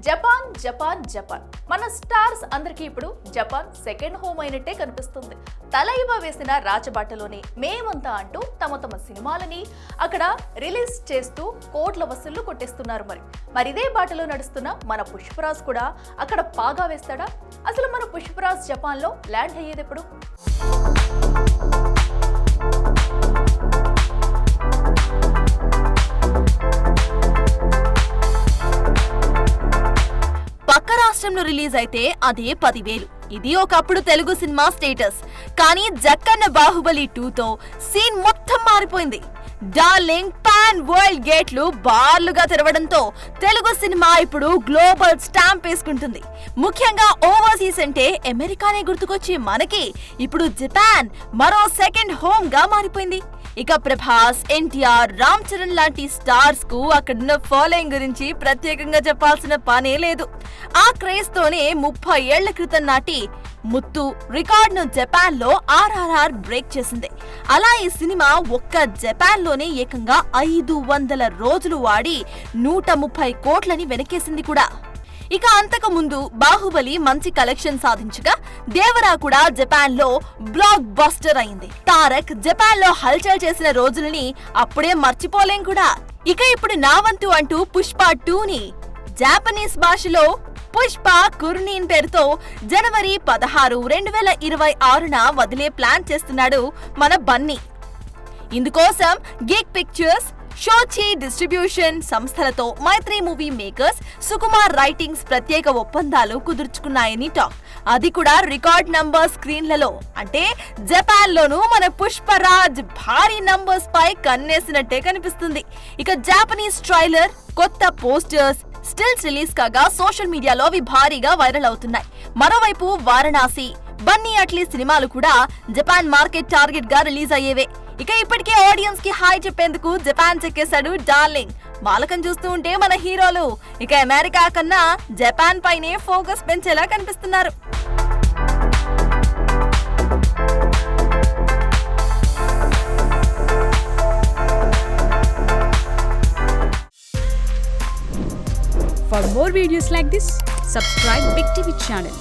Japan Japan Japan మన stars అందరికీ ఇప్పుడు జపాన్ సెకండ్ హోమ్ అయినట్టే కనిపిస్తుంది. తలైవ వేసిన రాచబాటలోనే మేమంతా అంటూ తమ సినిమాలని అక్కడ రిలీజ్ చేస్తూ కోట్ల వసూళ్లు కొట్టేస్తున్నారు. మరి ఇదే బాటలో నడుస్తున్న మన పుష్పరాజ్ కూడా అక్కడ పాగా వేస్తాడా? అసలు మన పుష్పరాజ్ జపాన్ లో ల్యాండ్ అయ్యేది ఎప్పుడు? రాష్ట్రంలో రిలీజ్ అయితే అదే 10,000. ఇది ఒకప్పుడు తెలుగు సినిమా స్టేటస్. కానీ జక్కన్న బాహుబలి 2తో సీన్ మొత్తం మారిపోయింది. డార్లింగ్ పాన్ వరల్డ్ గేట్లు బార్లుగా తెరవడంతో తెలుగు సినిమా ఇప్పుడు గ్లోబల్ స్టాంప్ వేసుకుంటుంది. ముఖ్యంగా ఓవర్సీస్ అంటే అమెరికానే గుర్తుకొచ్చి మనకి ఇప్పుడు జపాన్ మరో సెకండ్ హోమ్ గా మారిపోయింది. ఇక ప్రభాస్, ఎన్టీఆర్, రామ్ చరణ్ లాంటి స్టార్స్ కు అక్కడున్న ఫాలోయింగ్ గురించి ప్రత్యేకంగా చెప్పాల్సిన పనే లేదు. ఆ క్రేజ్ తోనే 30 ఏళ్ల క్రితం నాటి ముత్తు రికార్డ్ ను జపాన్ లో RRR బ్రేక్ చేసింది. అలా ఈ సినిమా ఒక్క జపాన్ లోనే ఏకంగా 500 రోజులు వాడి 130 కోట్లని వెనకేసింది కూడా. ఇక అంతకు ముందు బాహుబలి మంచి కలెక్షన్ సాధించగా దేవరా కూడా జపాన్ లో బ్లాక్ బస్టర్ అయింది. తారక్ జపాన్ లో హల్చల్ చేసిన రోజులని అప్పుడే మర్చిపోలేం కూడా. ఇక ఇప్పుడు నా వంతు అంటూ పుష్ప 2ని జాపనీస్ భాషలో పుష్ప కుర్నీన్ పేరుతో జనవరి 16, 2026న వదిలే ప్లాన్ చేస్తున్నాడు మన బన్నీ. ఇందుకోసం గిగ్ పిక్చర్స్, షోచి డిస్ట్రిబ్యూషన్ సంస్థలతో మైత్రి మూవీ మేకర్స్, సుకుమార్ రైటింగ్స్ ప్రత్యేక ఒప్పందాలు కుదుర్చుకున్నాయని టాక్. అది కూడా రికార్డ్ నంబర్ స్క్రీన్లలో. అంటే జపాన్ లోనూ మన పుష్పరాజ్ భారీ నంబర్స్ పై కన్నేసినట్టే కనిపిస్తుంది. ఇక జాపనీస్ ట్రైలర్, కొత్త పోస్టర్స్, స్టిల్స్ రిలీజ్ కాగా సోషల్ మీడియాలో అవి భారీగా వైరల్ అవుతున్నాయి. మరోవైపు వారణాసి, బన్నీ అట్లీ సినిమాలు కూడా జపాన్ మార్కెట్ టార్గెట్ గా రిలీజ్ అయ్యేవే. ఇక ఇప్పటికే ఆడియన్స్ కి హాయ్ చెప్పేందుకు జపాన్ చెక్కేశాడు డార్లింగ్. మాలకం చూస్తూ ఉంటే మన హీరోలు ఇక అమెరికా కన్నా జపాన్ పైనే ఫోకస్ పెంచేలా కనిపిస్తున్నారు. For more videos like this, subscribe Big TV channel.